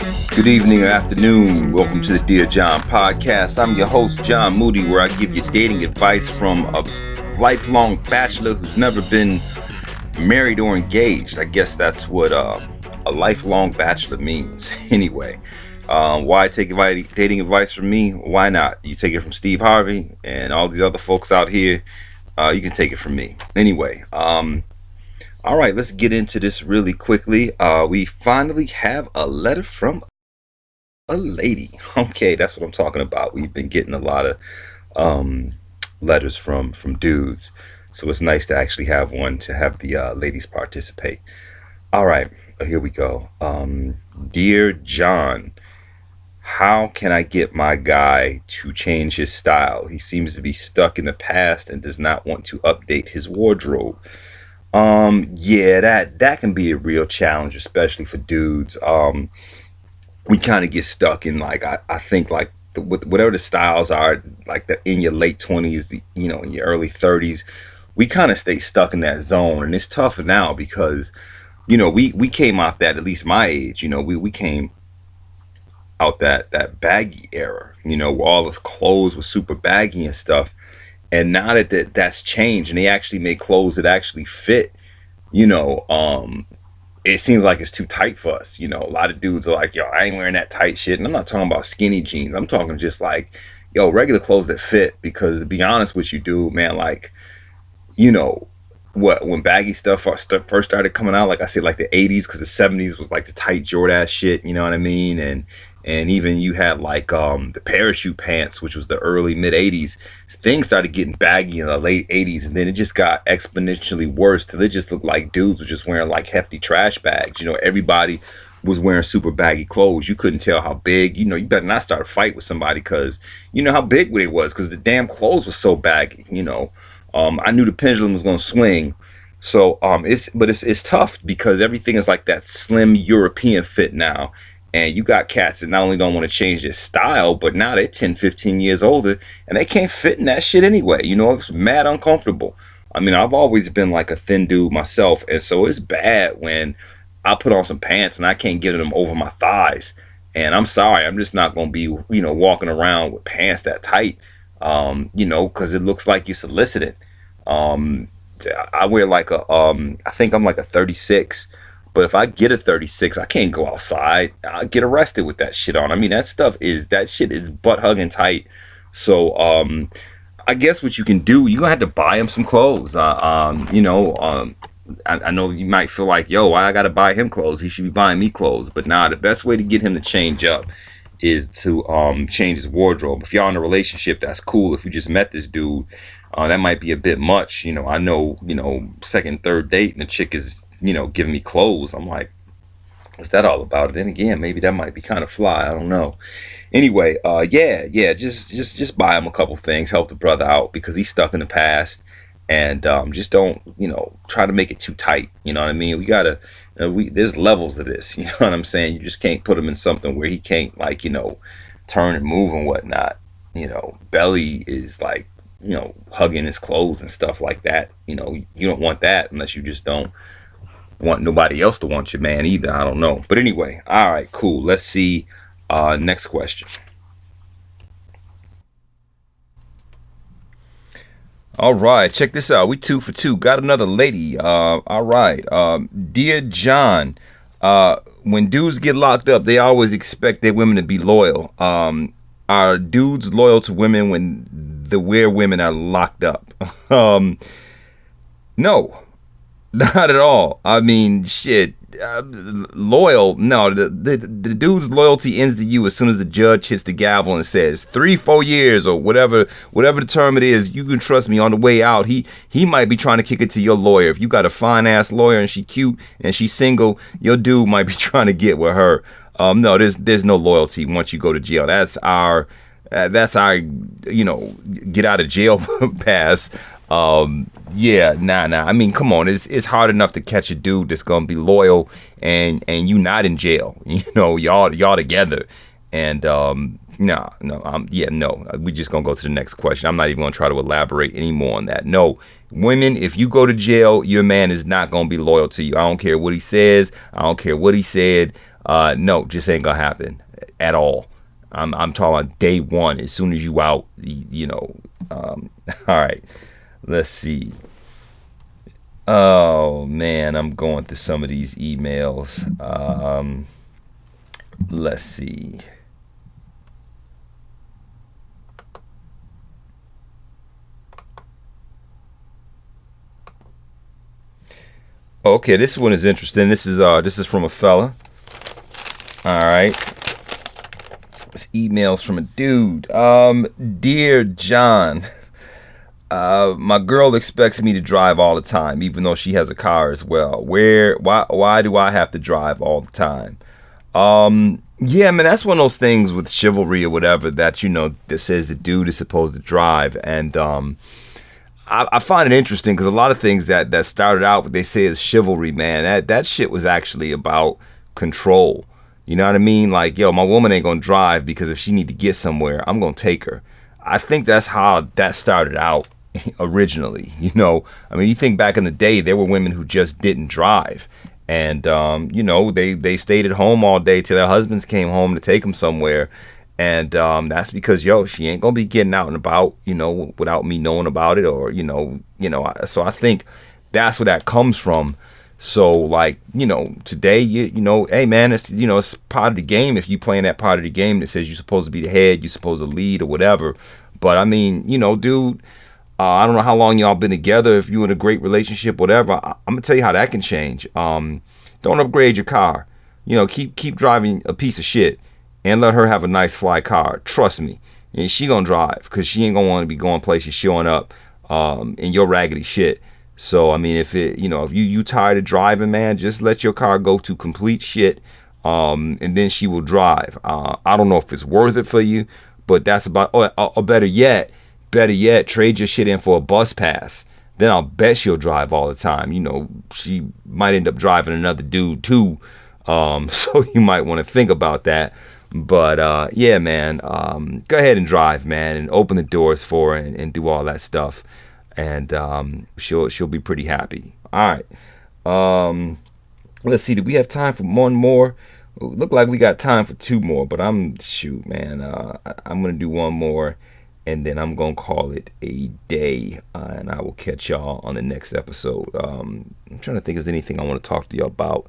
Good evening or afternoon. Welcome to the Dear John podcast. I'm your host, John Moody, where I give you dating advice from a lifelong bachelor who's never been married or engaged. I guess that's what a lifelong bachelor means. Anyway, why take dating advice from me? Why not? You take it from Steve Harvey and all these other folks out here. You can take it from me. Anyway, all right, let's get into this really quickly. We finally have a letter from a lady. Okay, that's what I'm talking about. We've been getting a lot of letters from dudes, so it's nice to actually have one to have the ladies participate. All right, here we go. Dear John, how can I get my guy to change his style? He seems to be stuck in the past and does not want to update his wardrobe. Yeah, that can be a real challenge, especially for dudes. We kind of get stuck in, like, I think, like, whatever the styles are, like in your late 20s, in your early 30s, we kind of stay stuck in that zone. And it's tougher now because, we came out that, at least my age, we came out that baggy era, where all the clothes were super baggy and stuff. And now that's changed and they actually make clothes that actually fit, it seems like it's too tight for us. A lot of dudes are like, yo, I ain't wearing that tight shit. And I'm not talking about skinny jeans. I'm talking just like, yo, regular clothes that fit. Because to be honest with you, dude, man, like, when baggy stuff first started coming out, like I said, like the 80s, because the 70s was like the tight Jordache shit, you know what I mean? And even you had like the parachute pants, which was the early mid 80s. Things started getting baggy in the late 80s, and then it just got exponentially worse till it just looked like dudes were just wearing like hefty trash bags. Everybody was wearing super baggy clothes. You couldn't tell how big. You better not start a fight with somebody because you know how big they was because the damn clothes was so baggy. I knew the pendulum was gonna swing. So it's tough because everything is like that slim European fit now. And you got cats that not only don't want to change their style, but now they're 10, 15 years older and they can't fit in that shit anyway. It's mad uncomfortable. I mean, I've always been like a thin dude myself. And so it's bad when I put on some pants and I can't get them over my thighs. And I'm sorry, I'm just not going to be, walking around with pants that tight, because it looks like you're soliciting. I wear like I think I'm like a 36. But if I get a 36, I can't go outside. I'll get arrested with that shit on. I mean, that shit is butt hugging tight. So, I guess what you can do, you're gonna have to buy him some clothes. I know you might feel like, yo, why I gotta buy him clothes? He should be buying me clothes. But nah, the best way to get him to change up is to change his wardrobe. If y'all in a relationship, that's cool. If you just met this dude, that might be a bit much. I know, second, third date, and the chick is giving me clothes. I'm like, what's that all about? Then again, maybe that might be kind of fly. I don't know. Anyway, just buy him a couple things, help the brother out because he's stuck in the past, and just don't, try to make it too tight. You know what I mean? We gotta, there's levels of this. You know what I'm saying? You just can't put him in something where he can't turn and move and whatnot. Belly is like, hugging his clothes and stuff like that. You don't want that unless you just don't want nobody else to want your man either. I don't know. But anyway, all right, cool. Let's see. Next question. All right, check this out. We 2 for 2. Got another lady. All right. Dear John, when dudes get locked up, they always expect their women to be loyal. Are dudes loyal to women when where women are locked up? No. Not at all. I mean, shit. Loyal? No. The dude's loyalty ends to you as soon as the judge hits the gavel and says 3-4 years or whatever the term it is. You can trust me. On the way out, he might be trying to kick it to your lawyer. If you got a fine ass lawyer and she cute and she's single, your dude might be trying to get with her. No, there's no loyalty once you go to jail. That's our get out of jail pass. I mean, come on, it's hard enough to catch a dude that's gonna be loyal and you not in jail. Y'all together. And no. We're just gonna go to the next question. I'm not even gonna try to elaborate anymore on that. No, women, if you go to jail, your man is not gonna be loyal to you. I don't care what he says. I don't care what he said. No, just ain't gonna happen at all. I'm talking about day one. As soon as you out, you know. All right, let's see. Oh man, I'm going through some of these emails. Let's see. Okay, this one is interesting. This is from a fella. All right. This email's from a dude. Dear John, my girl expects me to drive all the time, even though she has a car as well. Why do I have to drive all the time? Yeah, man, that's one of those things with chivalry or whatever that, you know, that says the dude is supposed to drive. And I find it interesting because a lot of things that started out what they say is chivalry, man, that shit was actually about control. You know what I mean? Like, yo, my woman ain't gonna drive because if she need to get somewhere, I'm gonna take her. I think that's how that started out originally. You know, I mean, you think back in the day, there were women who just didn't drive. And, you know, they stayed at home all day till their husbands came home to take them somewhere. And that's because, yo, she ain't going to be getting out and about, you know, without me knowing about it or, so I think that's where that comes from. So, like, you know, today, you know, hey, man, it's, you know, it's part of the game. If you playing that part of the game that says you're supposed to be the head, you're supposed to lead or whatever. But, I mean, you know, dude, I don't know how long y'all been together. If you're in a great relationship, whatever, I'm going to tell you how that can change. Don't upgrade your car. You know, keep driving a piece of shit and let her have a nice fly car. Trust me. And she going to drive because she ain't going to want to be going places showing up in your raggedy shit. So, I mean, if you tired of driving, man, just let your car go to complete shit, and then she will drive. I don't know if it's worth it for you, but that's about, or better yet, trade your shit in for a bus pass. Then I'll bet she'll drive all the time. You know, she might end up driving another dude too. So you might want to think about that. But, yeah, man, go ahead and drive, man, and open the doors for her and do all that stuff. And she'll be pretty happy. All right. Let's see. Do we have time for one more? Look like we got time for two more. But I'm gonna do one more, and then I'm gonna call it a day. And I will catch y'all on the next episode. I'm trying to think if there's anything I want to talk to y'all about.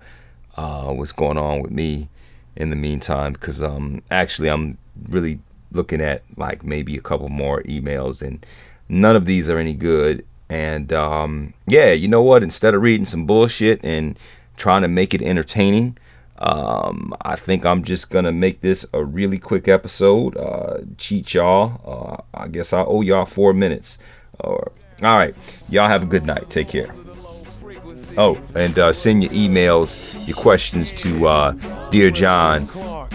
What's going on with me in the meantime? Because actually I'm really looking at like maybe a couple more emails and. None of these are any good. And yeah, you know what? Instead of reading some bullshit and trying to make it entertaining, I think I'm just going to make this a really quick episode. Cheat y'all. I guess I owe y'all 4 minutes. All right. Y'all have a good night. Take care. Oh, and send your emails, your questions to Dear John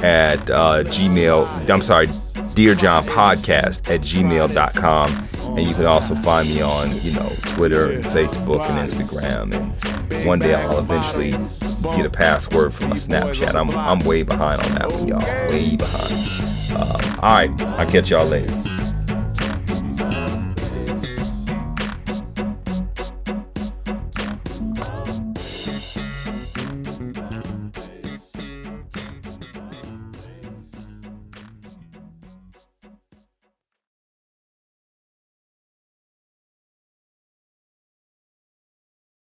at Gmail. I'm sorry, Dear John Podcast at gmail.com. And you can also find me on, you know, Twitter and Facebook and Instagram. And one day I'll eventually get a password for my Snapchat. I'm way behind on that one, y'all. Way behind. All right. I'll catch y'all later.